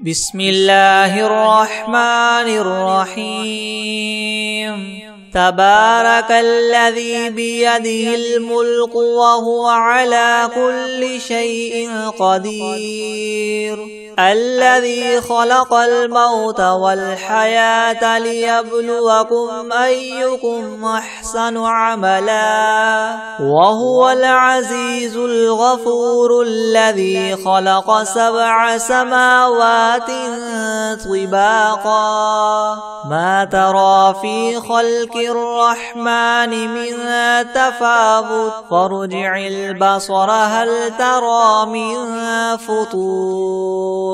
بسم الله الرحمن الرحيم. تبارك الذي بيده الملك وهو على كل شيء قدير. الذي خلق الموت والحياة ليبلوكم أيكم أحسن عملا وهو العزيز الغفور. الذي خلق 7 سماوات طباقا ما ترى في خلق الرحمن من تفاوت فارجع البصر هل ترى من فطور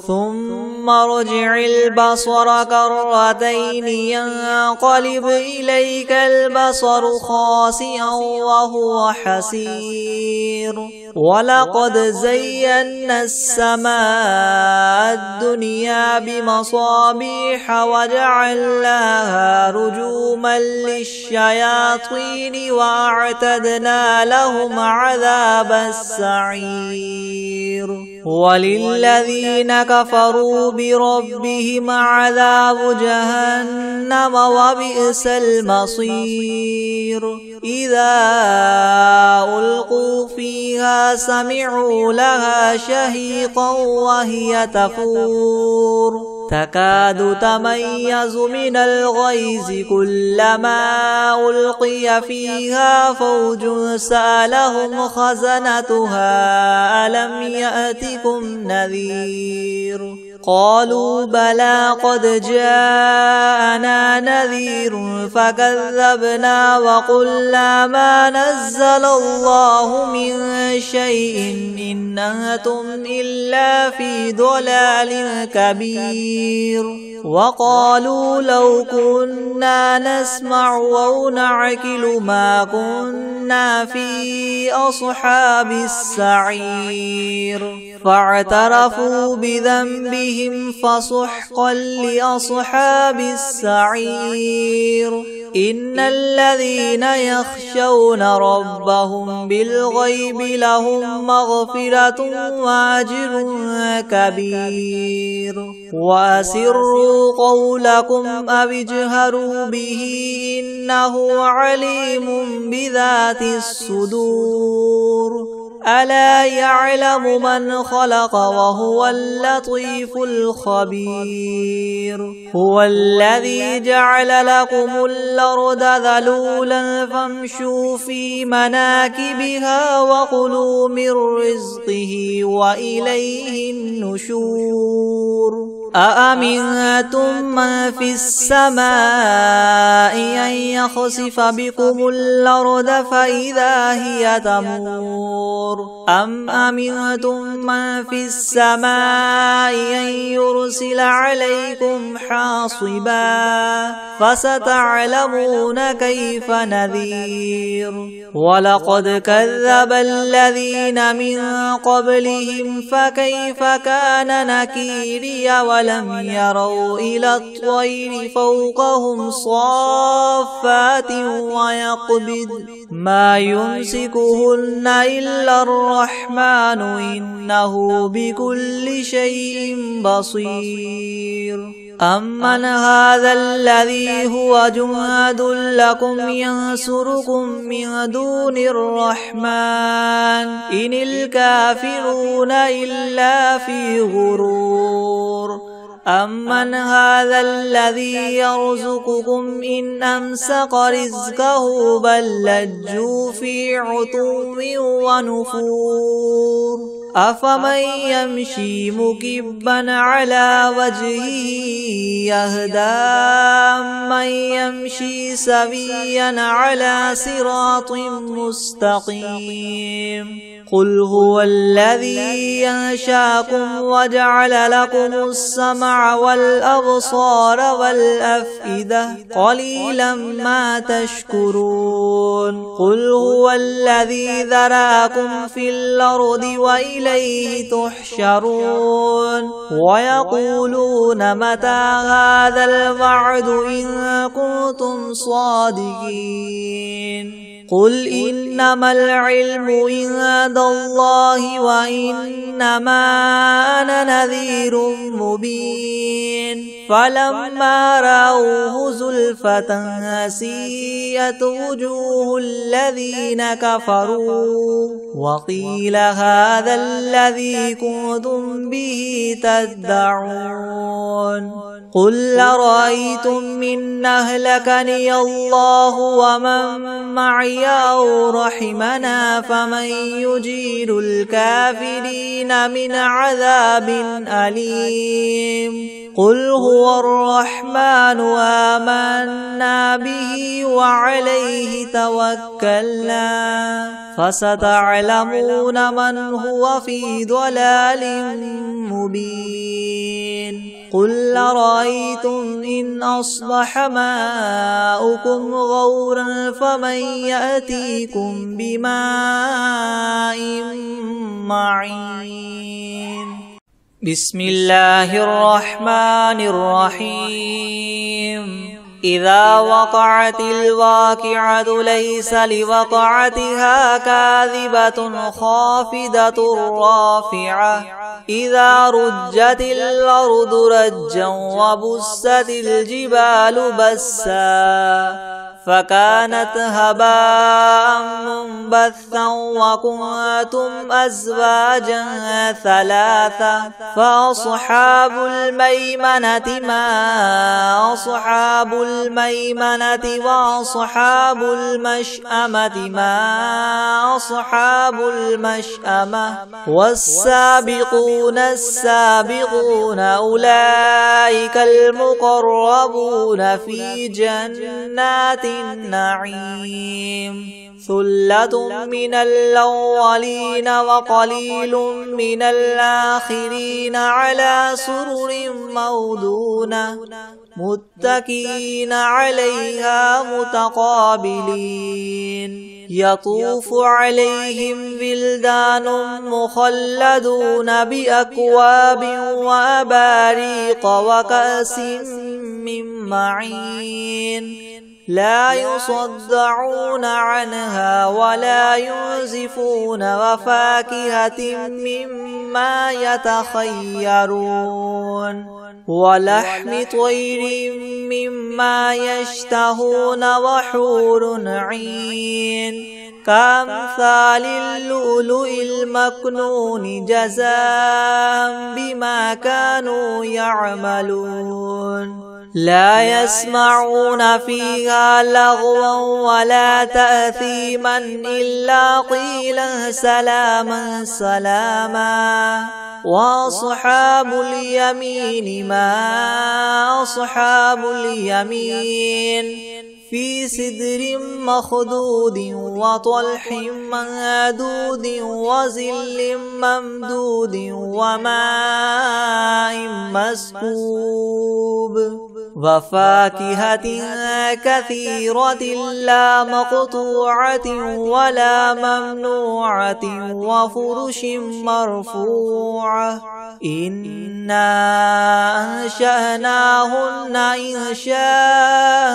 ثم ارجع البصر كرتين ينقلب إليك البصر خاسئا وهو حسير. ولقد زينا السماء الدنيا بمصابيح وجعلناها رجوما للشياطين وأعتدنا لهم عذاب السعير. وللذين كفروا بربهم عذاب جهنم وبئس المصير. إذا ألقوا فيها سمعوا لها شهيقا وهي تفور تكاد تميز من الغيظ كلما ألقي فيها فوج سألهم خزنتها ألم يأتكم نذير قالوا بلى قد جاءنا نذير فكذبنا وقلنا ما نزل الله من شيء إن أنتم إلا في ضلال كبير. وقالوا لو كنا نسمع أو نعقل ما كنا في أصحاب السعير. فاعترفوا بذنبهم فسحقا لأصحاب السعير. إن الذين يخشون ربهم بالغيب لهم مغفرة وأجر كبير. وأسروا قولكم أو اجهروا به إنه عليم بذات الصدور. ألا يعلم من خلق وهو اللطيف الخبير. هو الذي جعل لكم الأرض ذلولا فامشوا في مناكبها وكلوا من رزقه وإليه النشور. أأمنتم من في السماء أن يخسف بكم الأرض فإذا هي تمور أم أمنتم من في السماء أن يرسل عليكم حاصبا فستعلمون كيف نذير. ولقد كذب الذين من قبلهم فكيف كان نكيري. ولم يروا إلى الطير فوقهم صافات ويقبض ما يمسكهن إلا الرحمن إنه بكل شيء بصير. أمن هذا الذي هو جند لكم ينصركم من دون الرحمن إن الكافرون إلا في غرور. أمن هذا الذي يرزقكم إن أمسك رزقه بل لجوا في عتو ونفور. أفمن يمشي مكبا على وجهه يهدى من يمشي سويا على صراط مستقيم. قل هو الذي ينشاكم وجعل لكم السمع والأبصار والأفئدة قليلا ما تشكرون. قل هو الذي ذراكم في الأرض وإليه تحشرون. ويقولون متى هذا الوعد إن كنتم صادقين. قل إنما العلم عند الله وإنما أنا نذير مبين فلما رأوه زلفة سيئت وجوه الذين كفروا وقيل هذا الذي كنتم به تدعون قل أرأيتم إن أهلكني الله ومن معي أو رحمنا فمن يجير الكافرين من عذاب أليم قل هو الرحمن آمنا به وعليه توكلنا فستعلمون من هو في ضلال مبين قل أرأيتم إن أصبح ماؤكم غورا فمن يأتيكم بماء معين بسم الله الرحمن الرحيم إذا وقعت الواقعة ليس لوقعتها كاذبة خافضة رافعة إذا رجت الأرض رجا وبست الجبال بسا فكانت هباء منبثا وكنتم أزواجا ثلاثة فأصحاب الميمنة ما أصحاب الميمنة وأصحاب المشأمة ما أصحاب المشأمة والسابقون السابقون أولئك المقربون في جنات النعيم ثلة من الأولين وقليل من الآخرين على سرر موضونة متكئين عليها متقابلين يطوف عليهم ولدان مخلدون بأكواب وأباريق وكأس من معين لا يصدعون عنها ولا ينزفون وفاكهة مما يتخيرون ولحم طير مما يشتهون وحور عين كأمثال اللؤلؤ المكنون جزاء بما كانوا يعملون لا يسمعون فيها لغوا ولا تأثيما إلا قيلا سلاما سلاما وأصحاب اليمين ما أصحاب اليمين في سدر مخضود وطلح منضود وظل ممدود وماء مسكوب وفاكهة كثيرة لا مقطوعة ولا ممنوعة وفرش مرفوعة إنا أنشأناهن إنشاء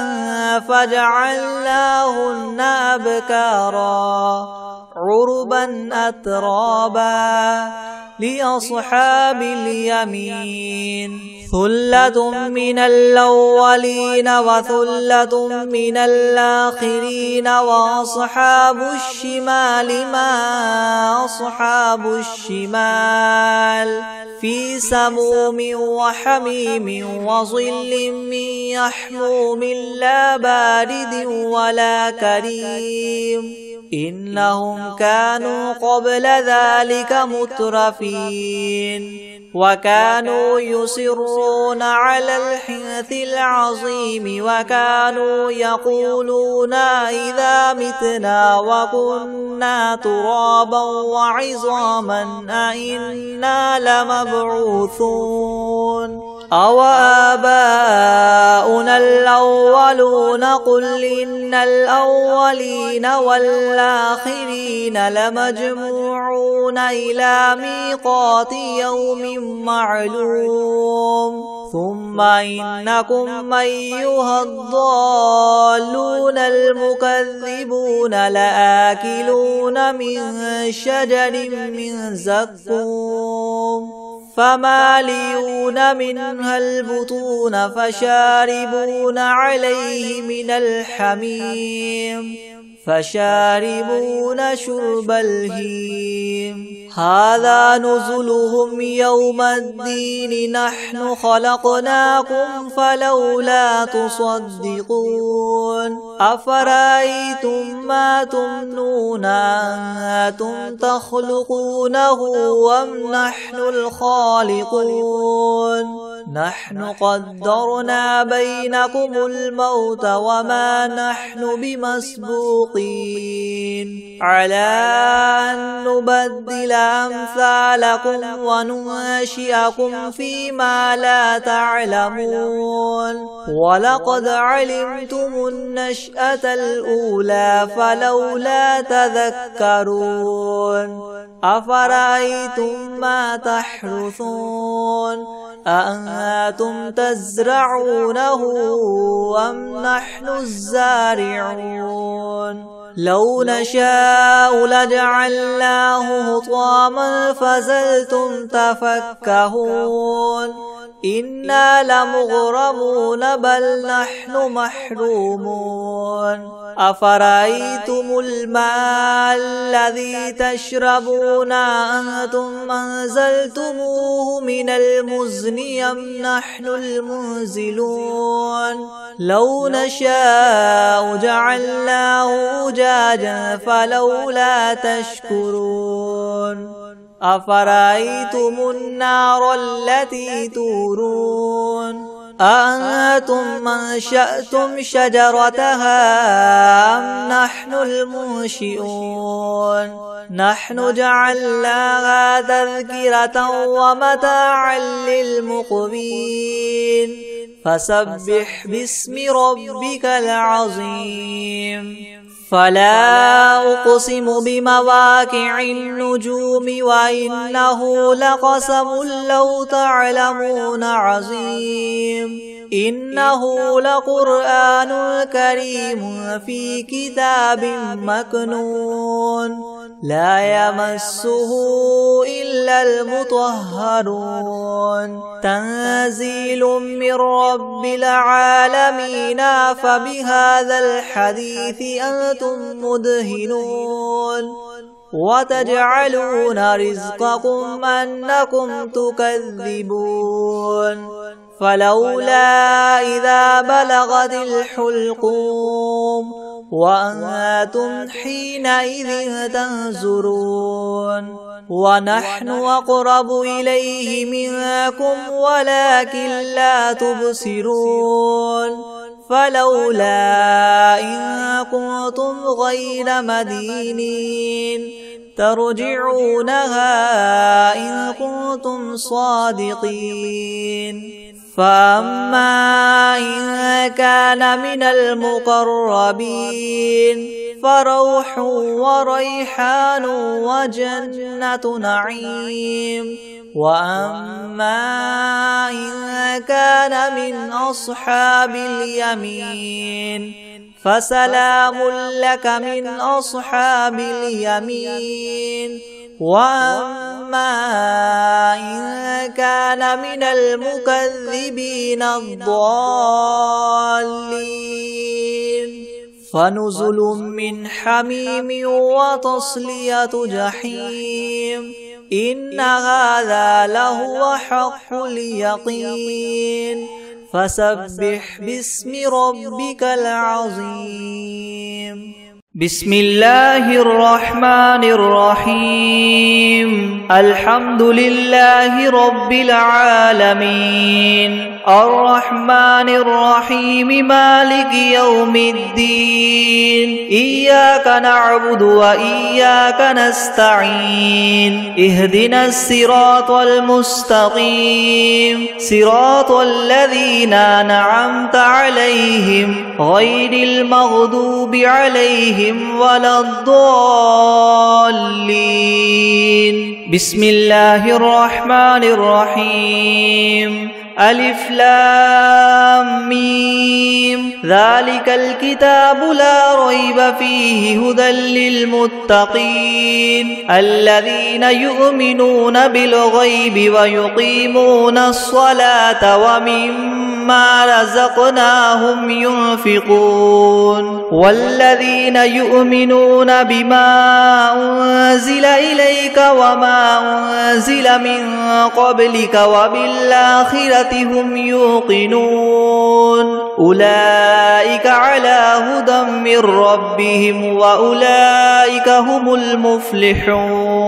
فجعلناهن أبكارا عربا أترابا لأصحاب اليمين ثلة من الأولين وثلة من الآخرين وأصحاب الشمال ما أصحاب الشمال في سموم وحميم وظل من يحموم لا بارد ولا كريم إنهم كانوا قبل ذلك مترفين وكانوا يصرون على الحنث العظيم وكانوا يقولون إذا متنا وكنا ترابا وعظاما أئنا لمبعوثون أو آباؤنا الأولون قل إن الأولين والآخرين لمجموعون إلى ميقات يوم معلوم ثم إنكم أيها الضالون المكذبون لآكلون من شجر من زقوم فمالئون منها البطون فشاربون عليه من الحميم فشاربون شرب الهيم هذا نزلهم يوم الدين نحن خلقناكم فلولا تصدقون أفرأيتم ما تمنون أنتم تخلقونه أم نحن الخالقون نحن قدرنا بينكم الموت وما نحن بمسبوقين على أن نبدل أمثالكم وننشئكم فيما لا تعلمون ولقد علمتم النشأة الأولى فلولا تذكرون أفرأيتم ما تحرثون أأنتم تزرعونه أم نحن الزارعون لو نشاء لجعلناه حطاما فظلتم تفكهون إنا لمغرمون بل نحن محرومون أفرأيتم الماء الذي تشربون أنتم أنزلتموه من المزن أم نحن المنزلون لو نشاء جعلناه أجاجا فلولا تشكرون أفرأيتم النار التي تورون أأنتم أنشأتم شجرتها أم نحن المنشئون نحن جعلناها تذكرة ومتاعا للمقوين فسبح باسم ربك العظيم فلا أقسم بمواقع النجوم وإنه لقسم لو تعلمون عظيم إنه لقرآن كريم في كتاب مكنون لا يمسه إلا المطهرون تنزيل من رب العالمين فبهذا الحديث أنتم مدهنون وتجعلون رزقكم أنكم تكذبون فلولا إذا بلغت الحلقوم وأنتم حينئذ تنظرون ونحن أقرب إليه منكم ولكن لا تبصرون فلولا إن كنتم غير مدينين ترجعونها إن كنتم صادقين فأما إن كان من المقربين فروح وريحان وجنة نعيم وأما إن كان من أصحاب اليمين فسلام لك من أصحاب اليمين وأما إن كان من المكذبين الضالين فنزل من حميم وتصلية جحيم إن هذا لهو حق اليقين فسبح باسم ربك العظيم بسم الله الرحمن الرحيم الحمد لله رب العالمين الرحمن الرحيم مالك يوم الدين إياك نعبد وإياك نستعين اهدنا الصراط المستقيم صراط الذين أنعمت عليهم غير المغضوب عليهم ولا الضالين بسم الله الرحمن الرحيم ألف لام ميم ذلك الكتاب لا ريب فيه هدى للمتقين الذين يؤمنون بالغيب ويقيمون الصلاة ومما رزقناهم ينفقون والذين يؤمنون بما أنزل إليك وما أنزل من قبلك وبالآخرة هم يوقنون أولئك على هدى من ربهم وأولئك هم المفلحون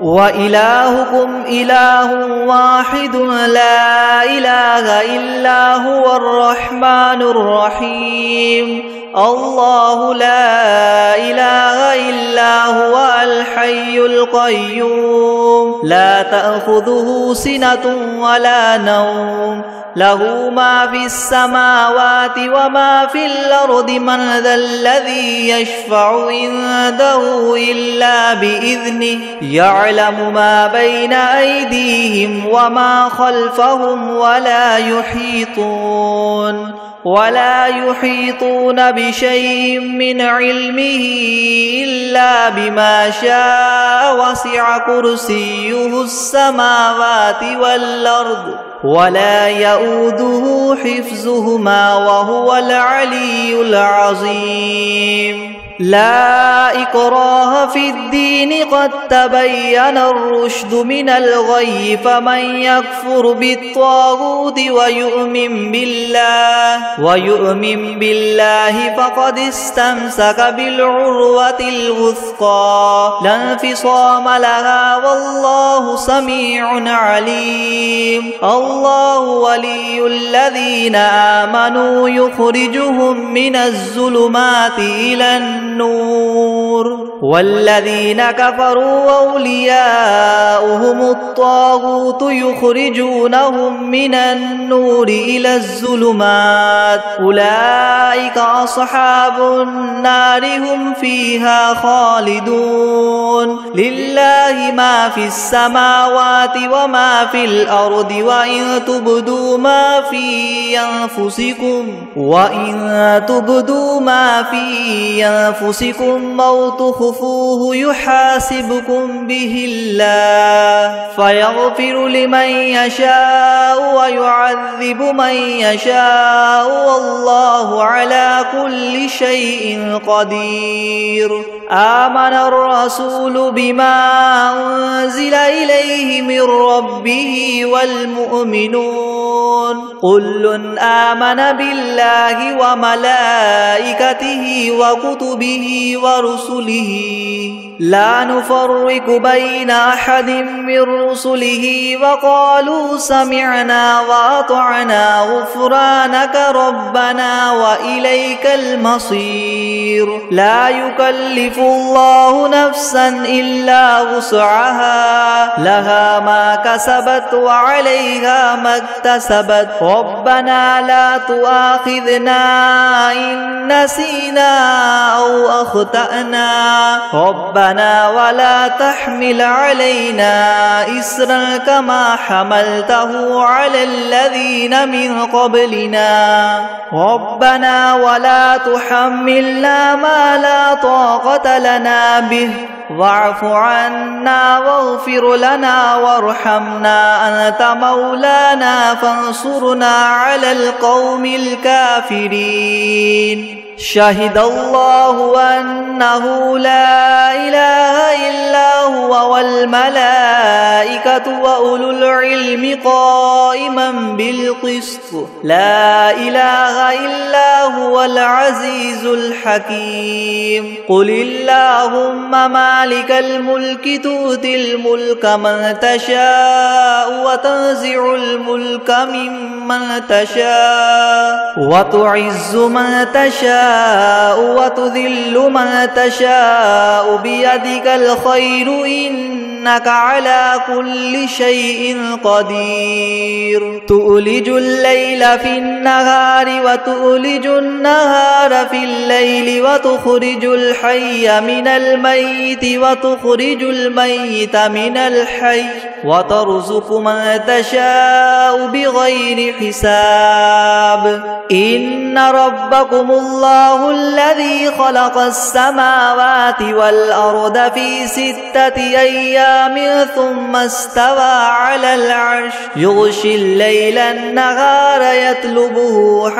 وإلهكم إله واحد لا إله إلا هو الرحمن الرحيم الله لا إله إلا هو الحي القيوم لا تأخذه سنة ولا نوم له ما في السماوات وما في الأرض من ذا الذي يشفع عنده إلا بإذنه يعلم ما بين أيديهم وما خلفهم ولا يحيطون بشيء من علمه إلا بما شاء وسع كرسيه السماوات والأرض ولا يؤوده حفظهما وهو العلي العظيم لا إكراه في الدين قد تبين الرشد من الغي فمن يكفر بالطاغوت ويؤمن بالله فقد استمسك بالعروة الوثقى لا انفصام لها والله سميع عليم الله ولي الذين آمنوا يخرجهم من الظلمات إلى النور والذين كفروا أولياؤهم الطاغوت يخرجونهم من النور إلى الظلمات أولئك أصحاب النار هم فيها خالدون لله ما في السماوات وما في الأرض وإن تبدوا ما في أنفسكم أو تخفوه يحاسبكم به الله فيغفر لمن يشاء ويعذب من يشاء والله على كل شيء قدير آمن الرسول بما أنزل إليه من ربه والمؤمنون كل آمن بالله وملائكته وكتبه ورسله لا نفرق بين أحد من رسله وقالوا سمعنا وأطعنا غفرانك ربنا وإليك المصير لا يكلف الله نفسا إلا وسعها لها ما كسبت وعليها ما اكتسبت ربنا لا تؤاخذنا إن نسينا أو أخطأنا ربنا ولا تحمل علينا إسرا كما حملته على الذين من قبلنا ربنا ولا تحملنا ما لا طاقة لنا به واعف عنا واغفر لنا وارحمنا أنت مولانا فانصرنا على القوم الكافرين شهد الله أنه لا إله إلا هو والملائكة وأولو العلم قائما بالقسط لا إله إلا هو العزيز الحكيم قل اللهم مالك الملك تؤتي الملك من تشاء وتنزع الملك ممن تشاء وتعز من تشاء وتذل من تشاء بيدك الخير إنك على كل شيء قدير تؤلج الليل في النهار وتؤلج النهار في الليل وتخرج الحي من الميت وتخرج الميت من الحي وترزق من تشاء بغير حساب إن ربكم الله الذي خلق السماوات والأرض في 6 أيام ثم استوى على العرش يغشي الليل النهار يطلبه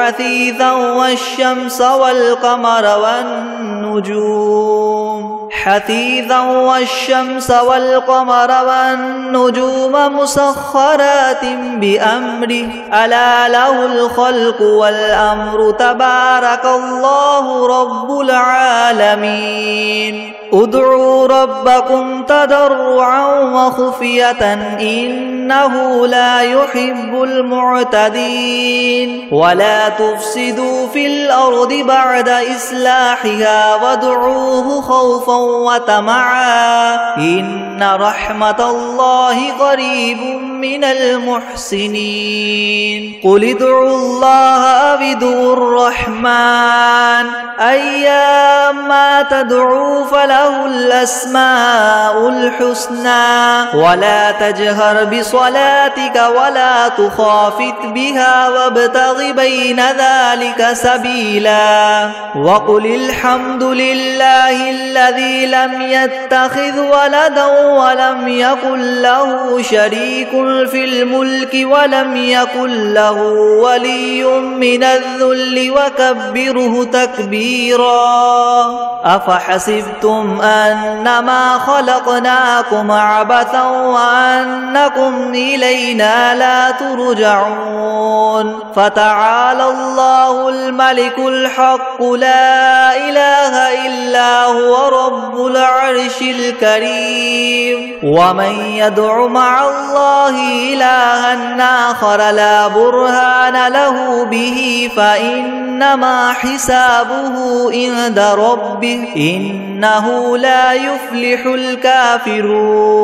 حثيثا والشمس والقمر والنجوم مسخرات بأمره ألا له الخلق والأمر تبارك الله رب العالمين ادعوا ربكم تضرعا وخفية إنه لا يحب المعتدين ولا تفسدوا في الأرض بعد إصلاحها وادعوه خوفا وطمعا إن رحمة الله قريب من المحسنين قل ادعوا الله أو ادعوا الرحمن أيما تدعوا فله الأسماء الحسنى ولا تجهر بصلاتك ولا تخافت بها وابتغ بين ذلك سبيلا وقل الحمد لله الذي لم يتخذ ولدا ولم يكن له شريك في الملك ولم يكن له ولي من الذل وكبره تكبيرا أفحسبتم أنما خلقناكم عبثا وأنكم إلينا لا ترجعون فتعالى الله الملك الحق لا إله إلا هو رب العرش الكريم ومن يدع مع الله إلها آخر لا برهان له به فإنما حسابه عند ربه إنه لا يفلح الكافرون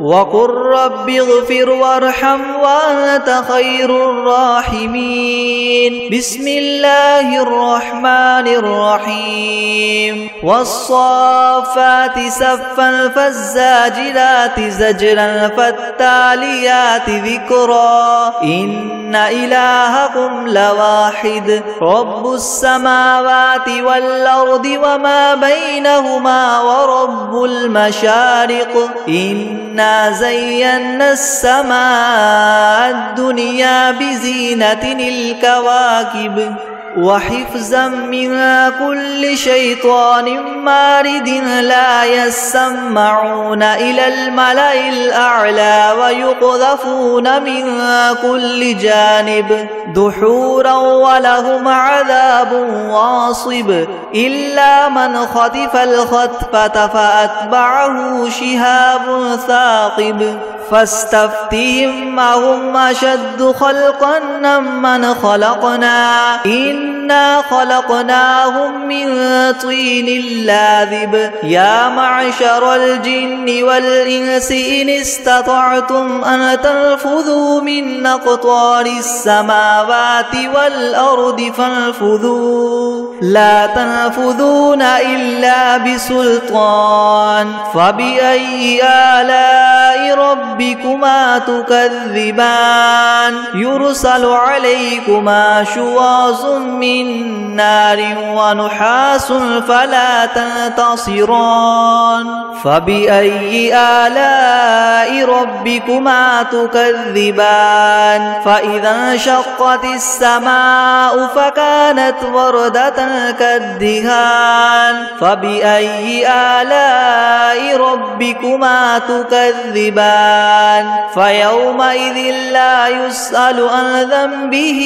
وقل رب اغفر وارحم وأنت خير الراحمين بسم الله الرحمن الرحيم والصافات صفا فالزاجرات زجرا فالتاليات ذكرا إن إلهكم لواحد رب السماوات والأرض وما بينهما ورب المشارق إنا زينا السماء الدنيا بزينة الكواكب وحفظا من كل شيطان مارد لا يسمعون إلى الملأ الأعلى ويقذفون من كل جانب دحورا ولهم عذاب واصب إلا من خطف الخطفة فأتبعه شهاب ثاقب فاستفتهم أهم أشد خلقا من خلقنا إنا خلقناهم من طين لاذب يا معشر الجن والإنس إن استطعتم أن تنفذوا من أقطار السماوات والأرض فانفذوا لا تنفذون إلا بسلطان فبأي آلاء ربكما تكذبان يرسل عليكما شواظ من نار ونحاس فلا تنتصران فبأي آلاء ربكما تكذبان فإذا انشقت السماء فكانت وردة كالدهان فبأي آلاء ربكما تكذبان فيومئذ لا يسأل عن ذنبه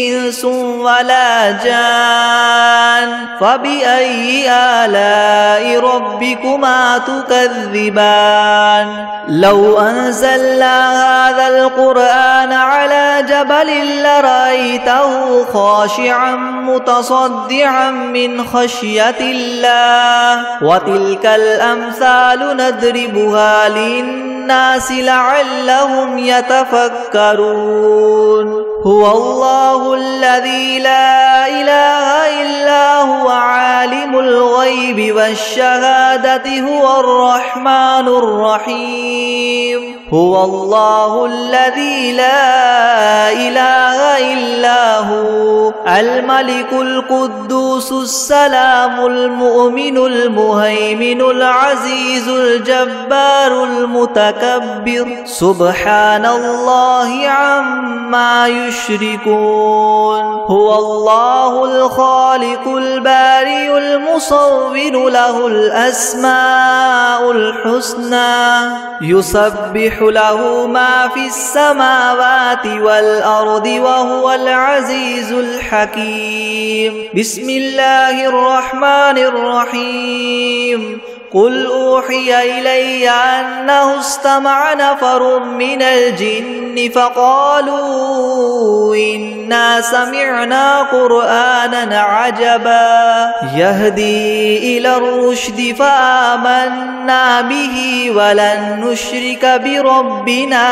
إنس ولا جان فبأي آلاء ربكما تكذبان لو أنزلنا هذا القرآن على جبل لرأيته خاشعا متصدعا من خشية الله وتلك الأمثال نضربها للناس لعلهم يتفكرون هو الله الذي لا إله إلا هو عالم الغيب والشهادة هو الرحمن الرحيم هو الله الذي لا إله إلا هو الملك القدوس السلام المؤمن المهيمن العزيز الجبار المتكبر سبحان الله عما يشركون هو الله الخالق البارئ المصور له الأسماء الحسنى يسبح له ما في السماوات والأرض وهو العزيز الحكيم بسم الله الرحمن الرحيم قل أوحي إلي أنه استمع نفر من الجن فقالوا إنا سمعنا قرآنا عجبا يهدي إلى الرشد فآمنا به ولن نشرك بربنا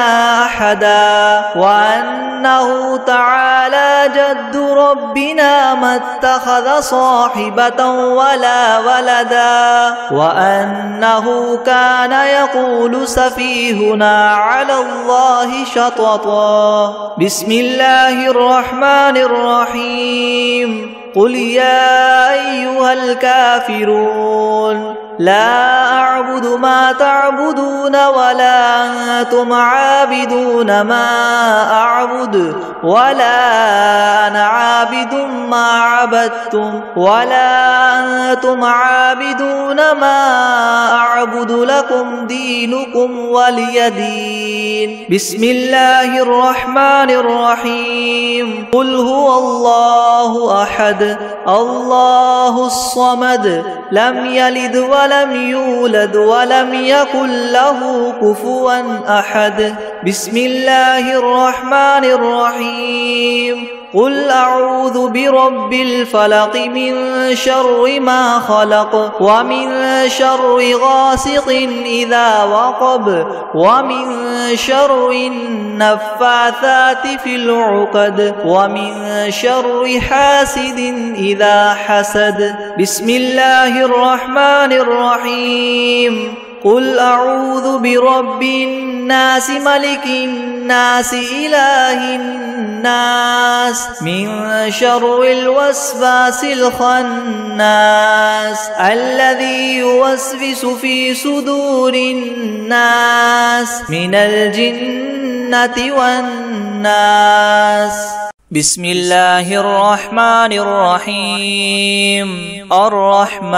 أحدا وأنه تعالى جد ربنا ما اتخذ صاحبة ولا ولدا وأنه كان يقول سفيهنا على الله شططا بسم الله الرحمن الرحيم قل يا أيها الكافرون لا أعبد ما تعبدون ولا أنتم عابدون ما أعبد ولا أنا عابد ما عبدتم ولا أنتم عابدون ما أعبد لكم دينكم ولي دين بسم الله الرحمن الرحيم قل هو الله أحد الله الصمد لم يلد ولم يولد ولم يكن له كفوا أحد بسم الله الرحمن الرحيم قل أعوذ برب الفلق من شر ما خلق ومن شر غاسق إذا وقب ومن شر النفاثات في العقد ومن شر حاسد إذا حسد بسم الله الرحمن الرحيم قل أعوذ برب الناس ملك الناس إله الناس من شر الوسواس الخناس الذي يوسوس في صدور الناس من الجنة والناس بسم الله الرحمن الرحيم الرحمن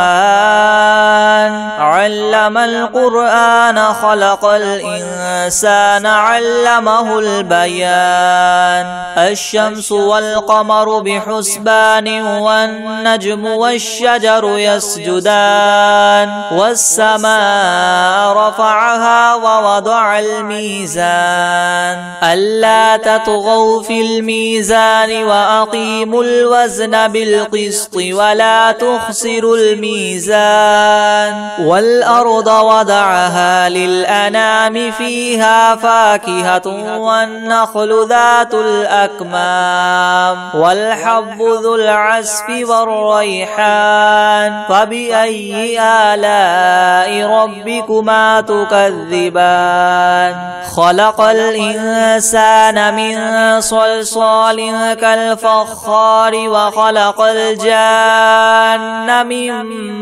علم القرآن خلق الإنسان علمه البيان الشمس والقمر بحسبان والنجم والشجر يسجدان والسماء رفعها ووضع الميزان ألا تطغوا في الميزان وأقيموا الوزن بالقسط ولا تخسروا الميزان والأرض وضعها للأنام فيها فاكهة والنخل ذات الأكمام والحب ذو العصف والريحان فبأي آلاء ربكما تكذبان خلق الإنسان من صلصال كالفخار وخلق الجان من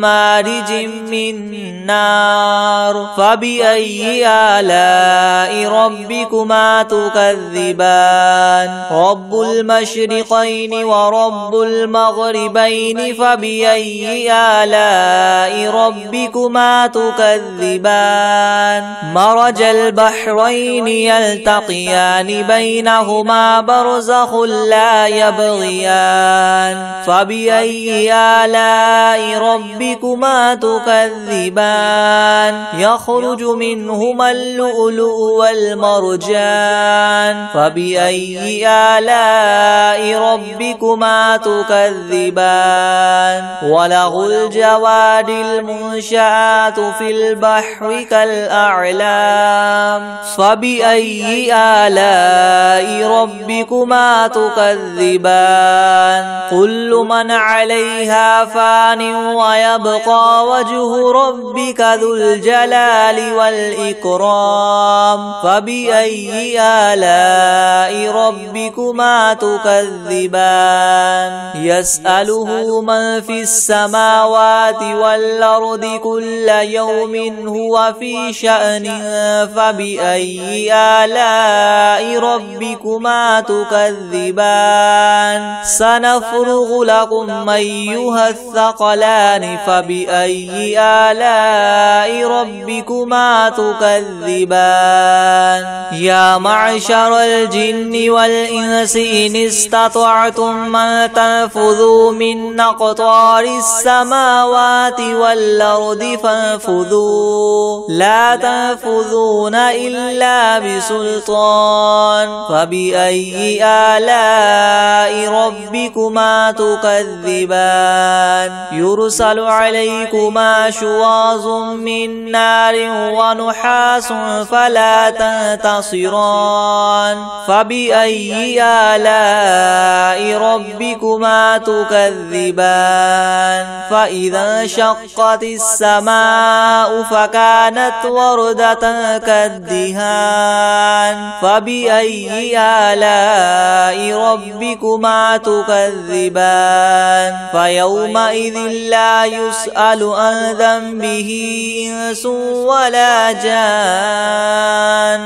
مارج من نار فبأي آلاء ربكما تكذبان رب المشرقين ورب المغربين فبأي آلاء ربكما تكذبان مرج البحرين يلتقيان بينهما برزخ لا يبغيان فبأي آلاء ربكما تكذبان يخرج منهما اللؤلؤ والمرجان فبأي آلاء ربكما تكذبان وله الجوار المنشآت في البحر كالأعلام فبأي آلاء ربكما تكذبان كل من عليها فان ويبقى وجه ربك ذو الجلال والإكرام فبأي آلاء ربكما تكذبان يسأله من في السماوات والأرض كل يوم هو في شأن فبأي آلاء ربكما تكذبان سنفرغ لكم أيها الثقلان فبأي آلاء ربكما تكذبان يا معشر الجن والإنس إن استطعتم أن تنفذوا من أقطار السماوات والأرض فانفذوا لا تنفذون إلا بسلطان فبأي آلاء ربكما تكذبان يرسل عليكما شواظ من نار ونحاس فلا تنتصران فبأي آلاء ربكما تكذبان فإذا انشقت السماء فكانت وردة كالدهان فبأي آلاء ربكما تكذبان فيومئذ لا يسأل عن ذنبه إنس ولا جان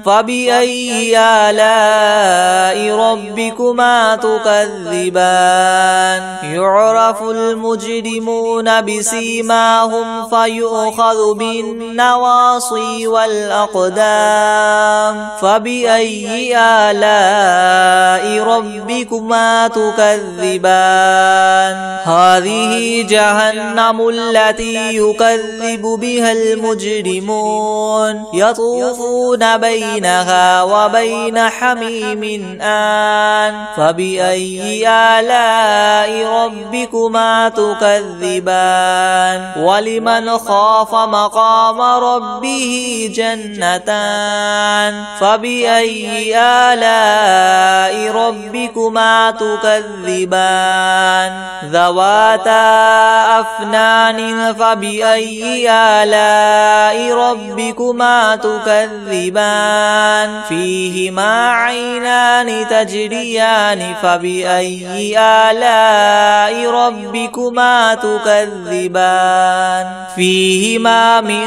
فبأي آلاء ربكما تكذبان يعرف المجرمون بسيماهم فيؤخذ بالنواصي والأقدام فبأي آلاء ربكما تكذبان هذه جهنم التي يكذب بها المجرمون يطوفون بينها وبين حميم آن فبأي آلاء ربكما تكذبان ولمن خاف مقام ربه جنتان فبأي آلاء ربكما تكذبان ذواتا أفنان فبأي آلاء ربكما تكذبان فيهما عينان تجريان فبأي آلاء ربكما تكذبان فيهما من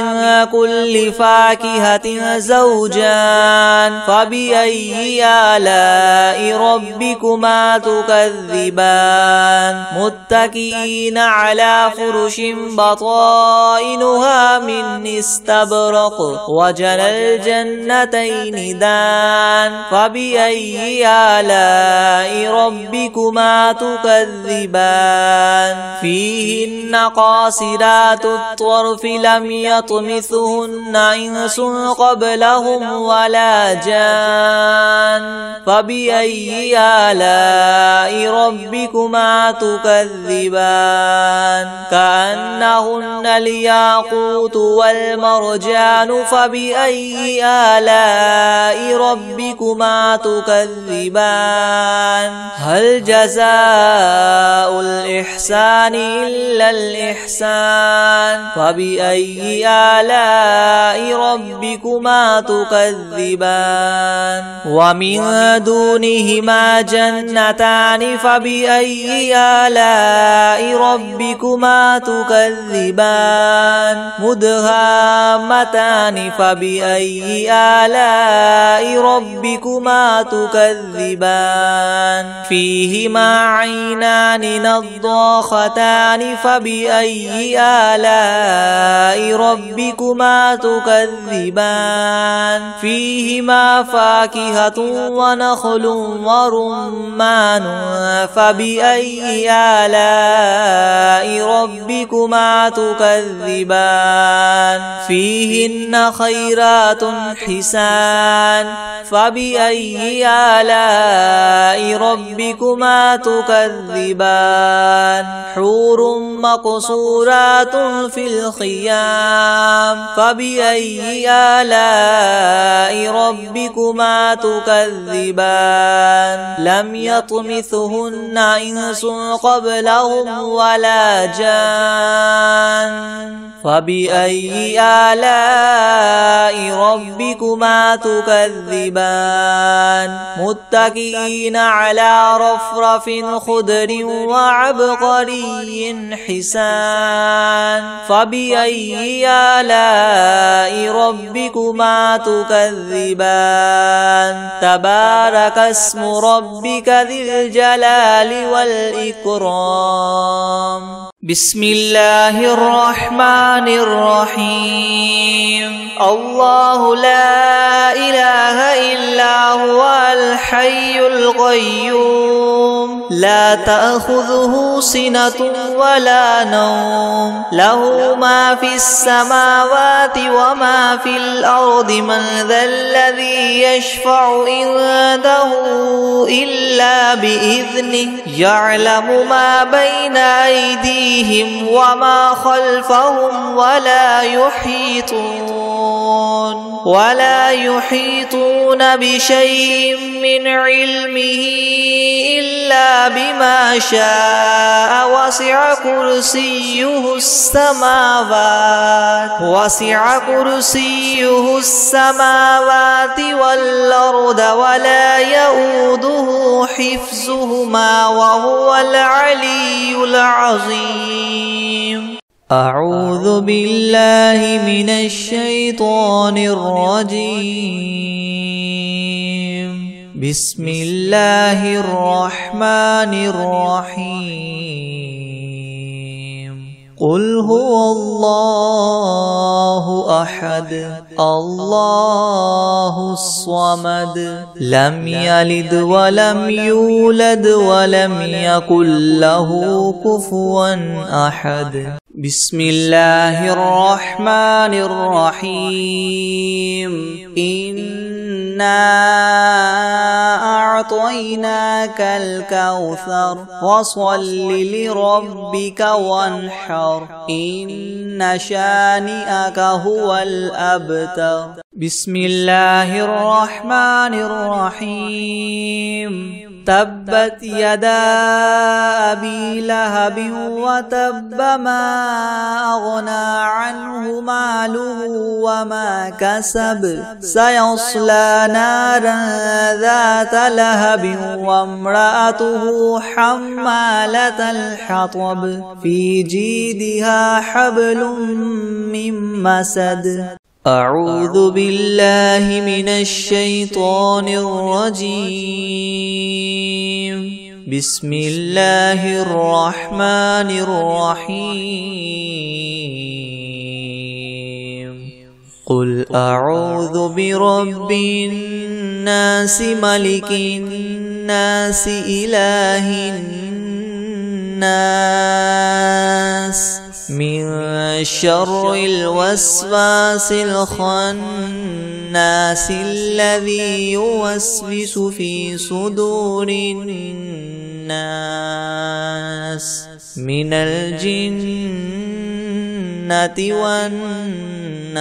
كل فاكهة زوجان فبأي آلاء ربكما تكذبان متكئين على فرش بطائنها من استبرق وجنى الجنتين دان فبأي آلاء ربكما تكذبان فيهن قاصرات الطرف لم يطمثهن إنس قبلهم ولا جان فبأي آلاء ربكما تكذبان كأنهن الياقوت والمرجان فبأي آلاء ربكما تكذبان هل جزاء الإحسان إلا الإحسان فبأي آلاء ربكما تكذبان ومن دونهما جنتان فبأي آلاء ربكما تكذبان مدهامتان فبأي آلاء ربكما تكذبان فيهما عينان نضاختان فبأي آلاء ربكما تكذبان فيهما فاكهة ونخل ورمان فبأي آلاء ربكما تكذبان فيهن خيرات حسان فبأي آلاء ربكما تكذبان حور مقصورات في الخيام فبأي آلاء ربكما تكذبان لم يطمثهن إنس قبلهم ولا جان فبأي آلاء ربكما تكذبان متكئين على رفرف خضر وعبقري حسان فبأي آلاء ربكما تكذبان تبارك اسم ربك ذي الجلال والإكرام بسم الله الرحمن الرحيم الله لا إله إلا هو الحي القيوم لا تأخذه سنة ولا نوم له ما في السماوات وما في الأرض من ذا الذي يشفع عنده إلا بإذنه يعلم ما بين أيديهم وما خلفهم ولا يحيطون بشيء من علمه إلا بما شاء وسع كرسيه السماوات والأرض ولا يؤوده حفظهما وهو العلي العظيم أعوذ بالله من الشيطان الرجيم بسم الله الرحمن الرحيم قل هو الله أحد الله الصمد لم يلد ولم يولد ولم يكن له كفوا أحد بسم الله الرحمن الرحيم إنا أعطيناك الكوثر فصل لربك وانحر إن شانئك هو الأبتر بسم الله الرحمن الرحيم تبت يدا أبي لهب وتب ما أغنى عنه ماله وما كسب سيصلى نارا ذات لهب وامرأته حمالة الحطب في جيدها حبل من مسد أعوذ بالله من الشيطان الرجيم بسم الله الرحمن الرحيم قل أعوذ برب الناس ملك الناس إله الناس من شر الوسواس الخناس الذي يوسوس في صدور الناس من الجنة والناس